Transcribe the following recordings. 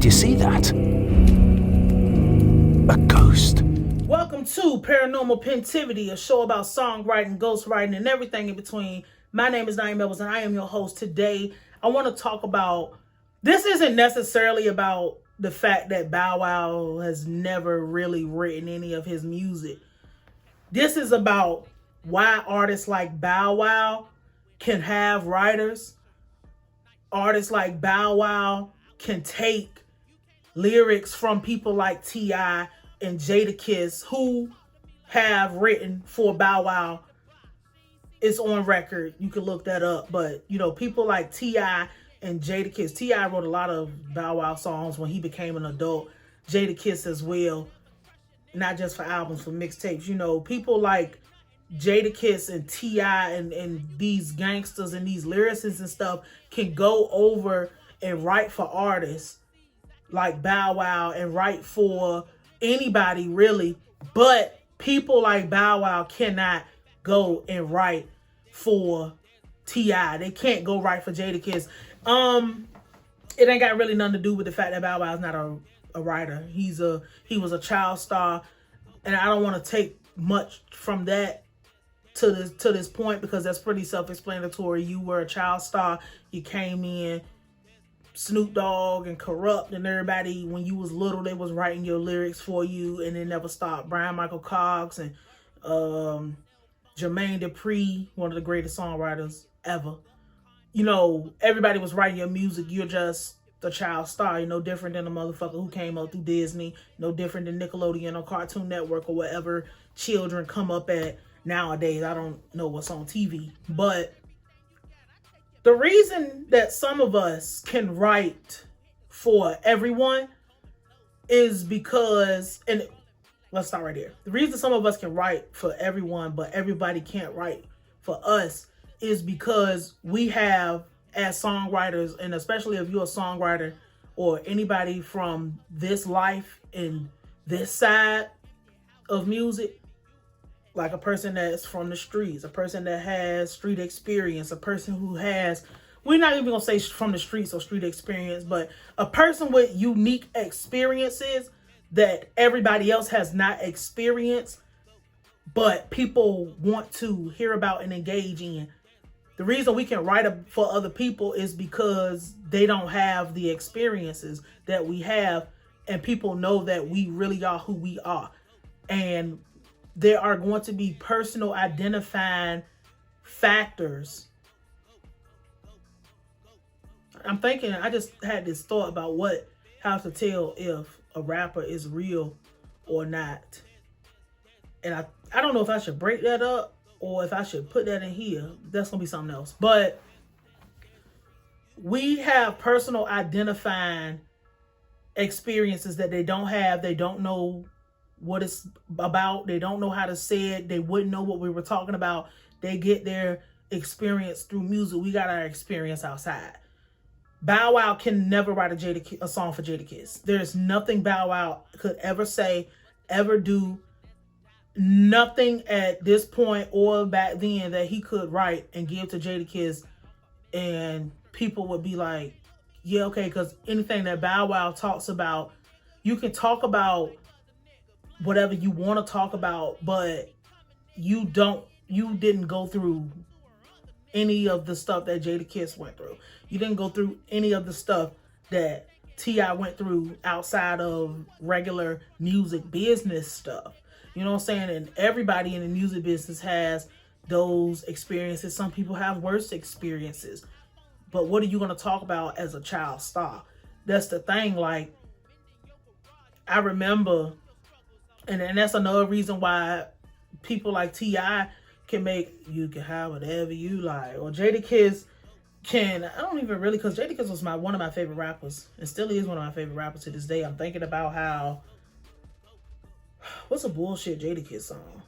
Did you see that? A ghost. Welcome to Paranormal Pentivity, a show about songwriting, ghostwriting, and everything in between. My name is Nayim and I am your host. Today, I want to talk about, this isn't necessarily about the fact that Bow Wow has never really written any of his music. This is about why artists like Bow Wow can have writers. Artists like Bow Wow can take lyrics from people like T.I. and Jadakiss who have written for Bow Wow. It's on record. You can look that up. But, people like T.I. and Jadakiss. T.I. wrote a lot of Bow Wow songs when he became an adult. Jadakiss as well. Not just for albums, for mixtapes. People like Jadakiss and T.I. and these gangsters and these lyricists and stuff can go over and write for artists like Bow Wow and write for anybody really, but people like Bow Wow cannot go and write for T.I. They can't go write for Jadakiss. It ain't got really nothing to do with the fact that Bow Wow is not a writer. He was a child star, and I don't want to take much from that to this point because that's pretty self-explanatory. You were a child star. You came in. Snoop Dogg and Corrupt and everybody, when you was little, they was writing your lyrics for you, and it never stopped. Brian Michael Cox and Jermaine Dupri, one of the greatest songwriters ever. Everybody was writing your music. You're just the child star. You're no different than a motherfucker who came up through Disney. No different than Nickelodeon or Cartoon Network or whatever children come up at nowadays. I don't know what's on TV, but the reason that some of us can write for everyone is because, and let's start right here. The reason some of us can write for everyone, but everybody can't write for us is because we have, as songwriters, and especially if you're a songwriter or anybody from this life and this side of music, like a person that's from the streets, a person that has street experience, a person who has, we're not even going to say from the streets or street experience, but a person with unique experiences that everybody else has not experienced, but people want to hear about and engage in. The reason we can write for other people is because they don't have the experiences that we have, and people know that we really are who we are. And there are going to be personal identifying factors. I'm thinking, I just had this thought about how to tell if a rapper is real or not. And I don't know if I should break that up or if I should put that in here. That's going to be something else. But we have personal identifying experiences that they don't have. They don't know what it's about. They don't know how to say it. They wouldn't know what we were talking about. They get their experience through music. We got our experience outside. Bow Wow can never write a song for Jadakiss. There's nothing Bow Wow could ever say, ever do, nothing at this point or back then that he could write and give to Jadakiss, and people would be like, yeah, okay, because anything that Bow Wow talks about, you can talk about whatever you want to talk about, but you didn't go through any of the stuff that Jadakiss went through. You didn't go through any of the stuff that T.I. went through outside of regular music business stuff. You know what I'm saying? And everybody in the music business has those experiences. Some people have worse experiences. But what are you going to talk about as a child star? That's the thing. Like, I remember, and that's another reason why people like T.I. can have whatever you like. Or Jadakiss I don't even really, because Jadakiss was one of my favorite rappers, and still is one of my favorite rappers to this day. I'm thinking about what's a bullshit Jadakiss song?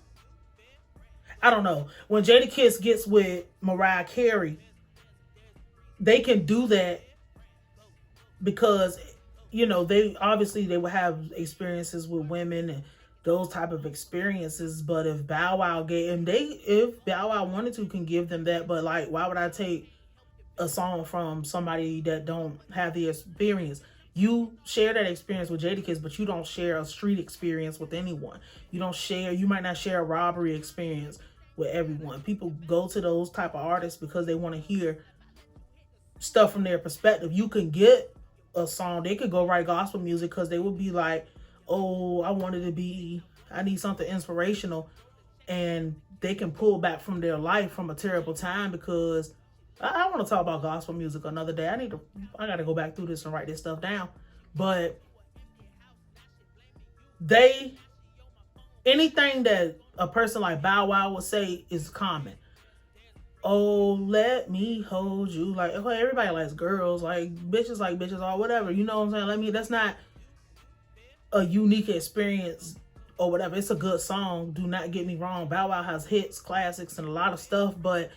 I don't know. When Jadakiss gets with Mariah Carey, they can do that because, they will have experiences with women and those type of experiences. But if Bow Wow if Bow Wow wanted to, can give them that. But like, why would I take a song from somebody that don't have the experience? You share that experience with Jadakiss, but you don't share a street experience with anyone. You might not share a robbery experience with everyone. People go to those type of artists because they want to hear stuff from their perspective. You can get a song, they could go write gospel music because they would be like, oh, I need something inspirational, and they can pull back from their life from a terrible time. Because I want to talk about gospel music another day. I got to go back through this and write this stuff down. But anything that a person like Bow Wow would say is common. Oh, let me hold you. Like, okay, everybody likes girls, like bitches or whatever. You know what I'm saying? That's not a unique experience or whatever. It's a good song. Do not get me wrong. Bow Wow has hits, classics, and a lot of stuff. But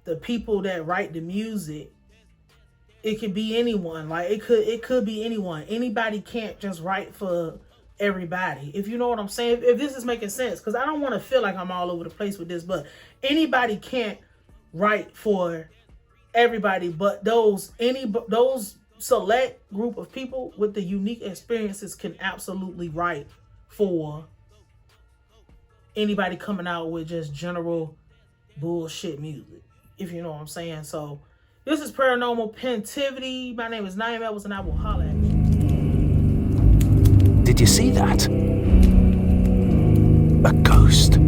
the people that write the music, it could be anyone. Like, it could be anyone. Anybody can't just write for everybody, if you know what I'm saying. If this is making sense, because I don't want to feel like I'm all over the place with this, but anybody can't write for everybody. But those select group of people with the unique experiences can absolutely write for anybody coming out with just general bullshit music, if you know what I'm saying. So this is Paranormal Pentivity. My name is Nayim Edwards, and I will holler at you. Did you see that? A ghost.